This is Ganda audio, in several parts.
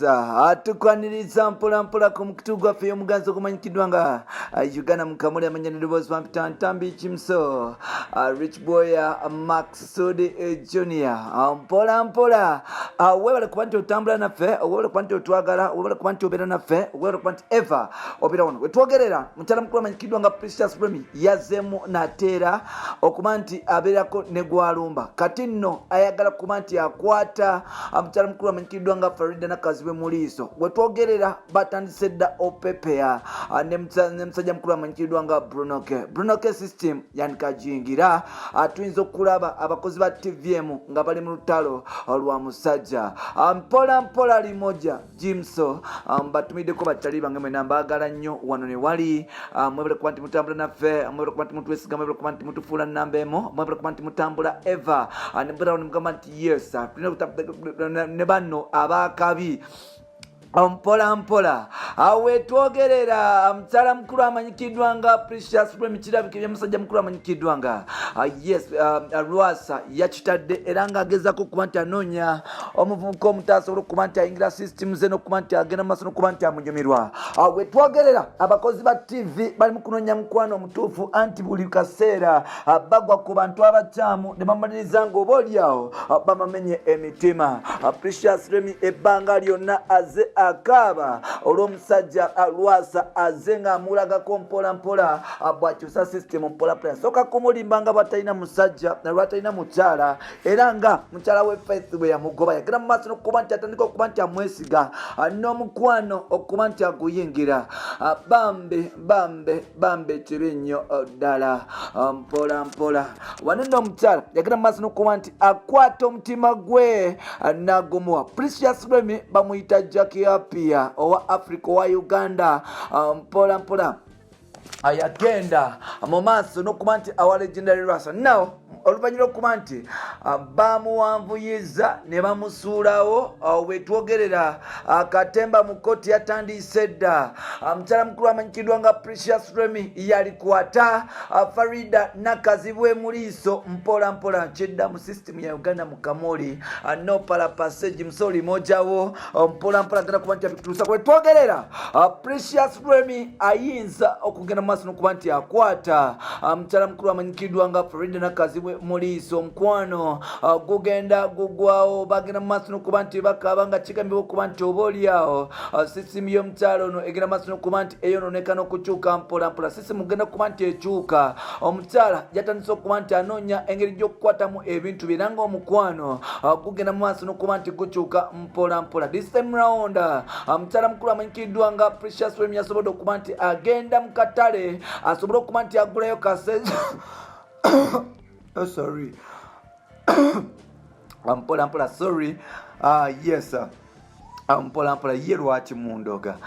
yes, atukwaniriza mpola mpola ku mukutu gwaffe y'omuganzi ogumanyikiddwa nga Uganda Mukamuli amanyanire bozi pampita ntambi kimso Rich Boy Max Sudi Junior mpola mpola webale kuba nti otambula naffe, webale kuba nti otwagala, webale kuba nti obeera naffe, webale kuba nti eva obeera wano wetwogerera mukyala mukulu amanyikiddwa nga Precious Remy yazzeemu nateera okuba nti abeerako ne gwalumba kati nno ayagala kuba nti akwata mukyala mukulu amanyikiddwa nga Farida Nakazibwe Muliiso wetwogerera batandise dda opepea ne musajja mukulu amanyikiddwa nga Bruno K system yanika jingira tuyinza okulaba abakozi ba TVM nga bali mu lutalo lwa musajja mpola mpola limoja Jimso batumiddeko batali bange mwena mbaagala nnyo wano ne wali mwebale kuba nti mutambula naffe, mwebale kuba nti mutwesiga, mwebale kuba nti mutufuula nnamba emu, mwebale kuba nti mutambula eva ne mberawo ne mugamba nti yes ne banno abakabi mpola mpola wetwogerera mukyala mukulu amanyikiddwa nga Precious Remy kirabika ebyamusajja mukulu amanyikiddwa nga yes Lwasa yakitadde era ng'agezaako okuba nti anoonya omuvubuka omutaasa asobola okuba nti ayingira system ze n'okuba nti agenda mu maaso n'okuba nti amunyumirwa wetwogerera abakozi ba TV bali mu kunoonya mukwano omutuufu anti buli kaseera bagwa ku bantu abakyamu ne bamaliriza ng'obaoliawo bamamenye emitima Precious Remy ebbanga lyonna aze akaba olw'omusajja Lwasa aze ng'amulagako mpola mpola bw'akyusa system mpola mpola soka kumulimba nga bwatalina musajja lwatalina mukyala era nga mukyala we Faith bwe yamugoba yagenda mu maaso n'okuba nti atandika okuba nti amwesiga n'omukwano okuba nti aguyingira bambe kibi nnyo ddala mpola mpola wane nno omukyala yagenda mu maaso n'okuba nti akwata omutima gwe n'agumuwa Precious Remy bamuyita Jackie Apia owa Africa owa Uganda mpola mpola ayagenda mu maaso n'okuba nti awa Legendary Lwasa now oluvannyuma okuba nti bamuwanvuyiza ne bamusuulawo wetwogerera Katemba mu kkooti yatandise dda mukyala mukulu amanyikiddwa nga Precious Remy yalikwata Farida Nakazibwe Muliiso mpola mpola kyedda mu system ya Uganda Mukamuli no para passage msoli mojawo mpola mpola agenda kuba nti abituusa wetwogerera Precious Remy ayinza okugenda mu maaso n'okuba nti akwata mukyala mukulu amanyikiddwa nga Farida Nakazibwe Muliiso omukwano gugenda gugwawo bagenda mu maaso n'okuba nti bakaba nga kigambibwa okuba nti obaoliawo sisimu y'omukyalo ono egenda mu maaso n'okuba nti eyonooneka n'okukyuka mpola mpola sisimu genda kuba nti ekyuka omukyala yatandise okuba nti anoonya engeri gy'okukwatamu ebintu bye era ng'omukwano gugenda mu maaso n'okuba nti gukyuka mpola mpola this time round mukyala mukulu amanyikiddwa nga Precious Remy yasobodde okuba nti agenda mu katale asobole okuba nti agulayo kaseja sorry mpola mpola sorry yes mpola mpola ye lwaki mundoga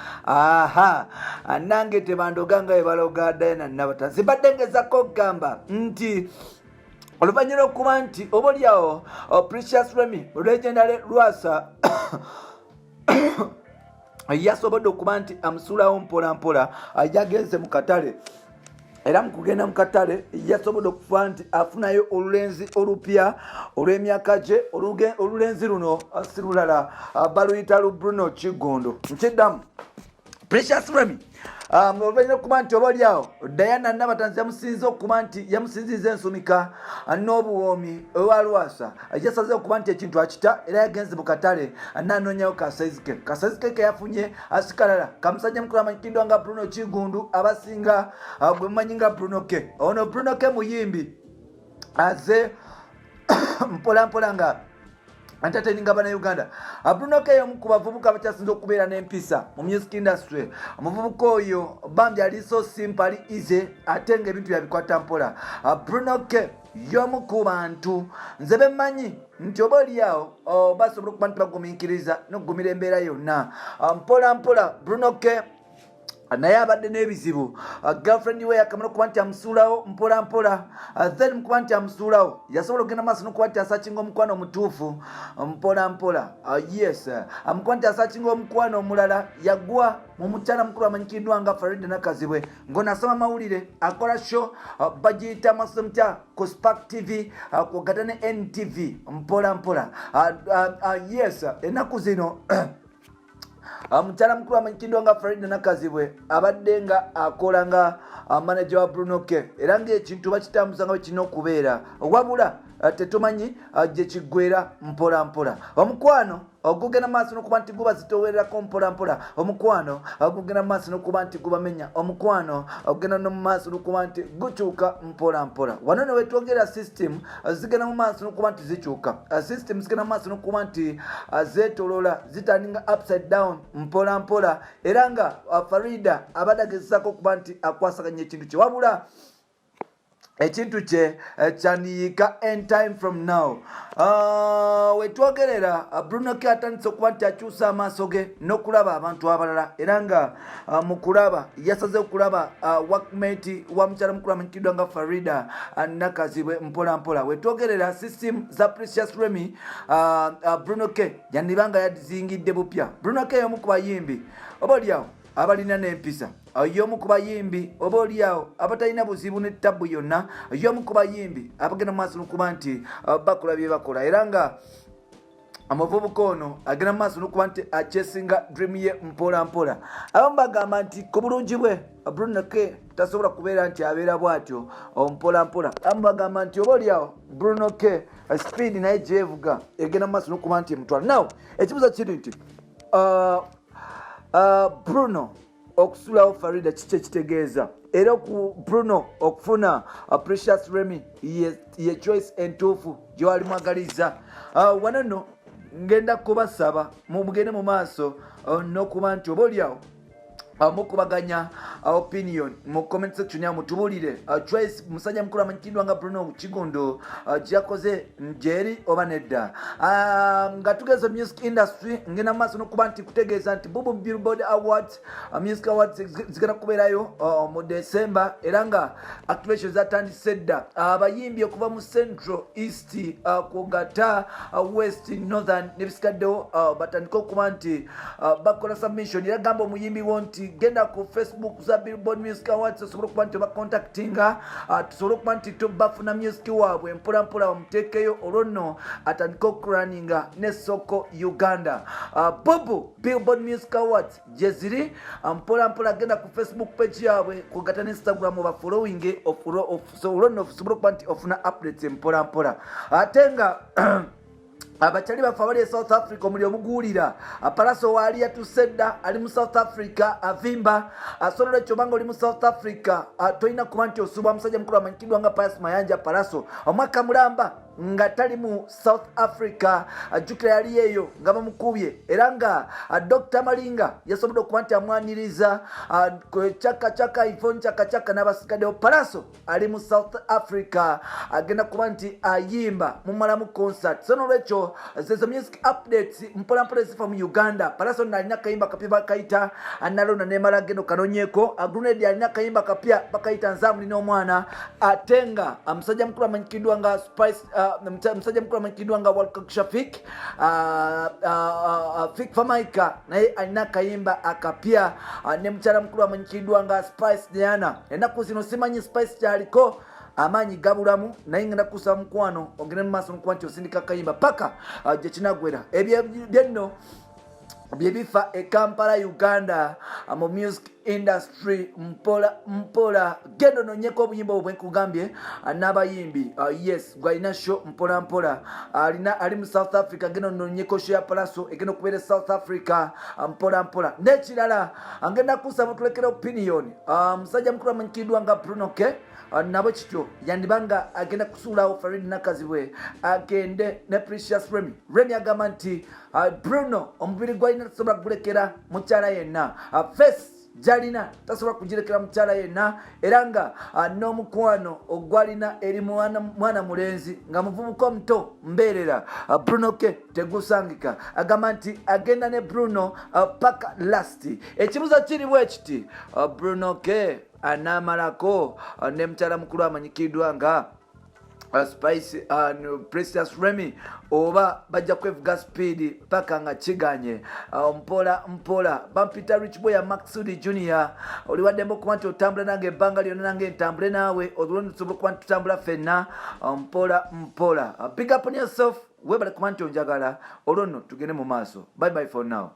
nange tebandoga nga ebaloga Diana Nabata zibadde ngezako okugamba nti oluvannyuma okuba nti obaoliawo Precious Remy Legendary Lwasa yasobodde okuba nti amusuulawo mpola mpola yagenze mu katale era mu kugenda mu katale yasobodde okufa nti afunayo olulenzi olupya olw'emyaka gye olulenzi luno si lulala baluyita Bruno Kigondo nkiddamu Precious Remy oluvannyuma okuba nti obaoliawo Diana Nabata yamusinze okuba nti yamusinziza ensumika n'obuwoomi ewa Lwasa yasaze okuba nti ekintu akita era yagenze mu katale n'anoonyayo kasaizi ke keyafunye asikalala kamusajja mukulu amanyikiddwa nga Bruno Kigundu abasinga gwe mumanyi nga Bruno K ono Bruno K muyimbi aze mpola mpola nga entertaining Uganda Bruno K y'omu ku bavubuka abakyasinze okubeera n'empisa mu music industry omuvubuka oyo bambi ali so simple ali easy ate ng'ebintu yabikwata mpola Bruno K y'omu ku bantu nze bemmanyi nti obaoliawo basobola okuba nti bagumiikiriza n'okugumira embeera yonna mpola mpola Bruno K naye abadde n'ebizibu girlfriend we yakamala okuba nti amusuulawo mpola mpola then mukuba nti amusuulawo yasobola okugenda maaso n'okuba nti asakinga omukwano omutuufu mpola mpola yes amukuba nti asakinga omukwano omulala yagwa mu mukyala mukulu amanyikiddwa nga Farida Nakazibwe ng'onasoma mawulire akola show bagiyita masomutya ku Spark TV kwogata ne NTV mpola mpola yes ennaku zino Mukyala mukulu amanyikiddwa nga Farida Nakazibwe abadde nga akola nga manager wa Bruno K era ng'ekintu bakitambuza nga bwe kirina okubeera wabula tetumanyi gye kiggwera mpola mpola. Omukwano ogugenda maaso n'okuba nti guba zitowererako mpola mpola. Omukwano ogugenda maaso n'okuba nti gubamenya. Omukwano ogenda no maaso n'okuba nti gukyuka mpola mpola. Wano ne wetwogera system zigenda mu maaso n'okuba nti zikyuka. System zigenda mu maaso n'okuba nti zeetoloola zitandinga upside down mpola mpola era nga Farida abadde agezaako okuba nti akwasaganya ekintu kye wabula ekintu kye kyandiika end time from now. Wetwogerera Bruno K atandise okuba nti akyusa amaaso ge n'okulaba abantu abalala era nga mu kulaba yasaze okulaba workmate wa mukyala mukulu amanyikiddwa nga Farida Nakazibwe mpola mpola. Wetwogerera system za Precious Remy Bruno K yandibanga yadizingidde bupya. Bruno K y'omu ku bayimbi oba oliawo abalina n'empisa, y'omu ku bayimbi oba oliawo abatalina buzibu ne ttabu yonna, y'omu ku bayimbi abagenda mu maaso n'okuba nti bakola bye bakola era nga amavubuka ono agenda mu maaso n'okuba nti akyesinga dream ye mpola mpola. Abamu bagamba nti ku bulungi bwe Bruno K tasobola kubeera nti abeera bw'atyo mpola mpola. Abamu bagamba nti oba oliawo Bruno K speed naye gyevuga egenda mu maaso n'okuba nti emutwala. Now ekibuzo kiri nti Bruno okusulawo Farida kiki ekitegeeza era ku Bruno okufuna Precious Remy ye choice entuufu gyewali mwagaliza. Wano nno ngenda kubasaba mugende mu maaso n'okuba nti oba oliawo mukubaganya opinion mu comment section ya mutubulire choice musajja mukulu amanyikiddwa nga Bruno Kigondo kyakoze njeri oba nedda. Nga tugeze music industry ngenda maaso n'okuba nti kutegeeza nti Bubu Billboard Awards music awards zigenda kubeerayo mu December era nga activation zatandise dda. Abayimbi okuva mu Central, East, Kugata, West, Northern nebisikaddewo batandika okuba nti bakola submission era gamba omuyimbi wo nti genda ku Facebook za Billboard Music Awards osobola okuba nti bacontactinga tusobola okuba nti tubafuna music waabwe mpola mpola bamuteekeyo olwo nno atandika okuraninga ne Soko Uganda. Bobo Billboard Music Awards gye ziri mpola mpola genda ku Facebook page yaabwe kugata ne Instagram oba following olwo nno osobola okuba nti ofuna updates mpola mpola. Ate nga abakyali bafe abali e South Africa omuli omuguulira Palaso waali yatusedda ali mu South Africa avimba asobola ekyo banga oli mu South Africa tolina kuba nti osuubwa musajja mukulu amanyikiddwa nga Pius Mayanja Palaso omwaka mulamba nga tali mu South Africa. Ajjukira yali eyo nga bamukubye era nga Dr. Malinga yasobodde okuba nti amwaniriza chaka iPhone chaka n'abasigaddewo. Palaso ali mu South Africa agenda kuba nti ayimba mumalamu concert. So nolwekyo zezo music updates mpola mpola zifa mu Uganda. Palaso alina akayimba kapya bakayita Analona nemala gendo kanonyeko. Grenade alina akayimba kapya bakayita Nzamulina omwana. Atenga musajja mukulu amanyikiddwa nga Spice musajja mukulu amanyikiddwa nga Walcock Shafik Fik Famaika naye alina akayimba akapya ne mukyala mukulu amanyikiddwa nga Spice Diana. Ennaku zino simanyi Spice kyaliko amaanyi gabulamu naye ngenda kusaba mukwano ogende mu maaso n'okuba nti osindika akayimba paka gye kinagwera. Ebyo byenno byebifa e Kampala Uganda mu music industry mpola mpola. Gendo nonyeko obuyimba obwo bwenkugambye n'abayimbi yes gwalina show mpola mpola ali mu South Africa. Gendo nonyeko show ya Palaso egenda okubeera South Africa mpola mpola. N'ekirala ngenda kusaba tulekera opinion musajja mukulu amanyikiddwa nga Bruno K nabo kityo yandibanga agenda kusuulawo Farida Nakazibwe agende ne Precious Remy. Remy agamba nti Bruno omubiri gwalina tasobola kugulekera mukyala yenna face jalina tasobola kugirekera mukyala yenna era nga n'omukwano ogwalina eri mwana mulenzi nga muvubuka omuto mbeerera Bruno K tegusangika. Agamba nti agenda ne Bruno paka last. Ekibuzo kiri bwe kiti Bruno K anamalako ne mukyala mukulu amanyikiddwa nga Spice Precious Remy oba bajja kwevuga speed paka nga kiganye mpola mpola. Bampita Rich Boy ya Maxudi Junior oli waddemba okuba nti otambula nange ebbanga lyonna nange ntambule naawe olwo tusobola okuba nti tutambula ffenna mpola mpola. Big up on yourself webale kuba nti onjagala olwo nno tugende mu maaso. Bye bye for now.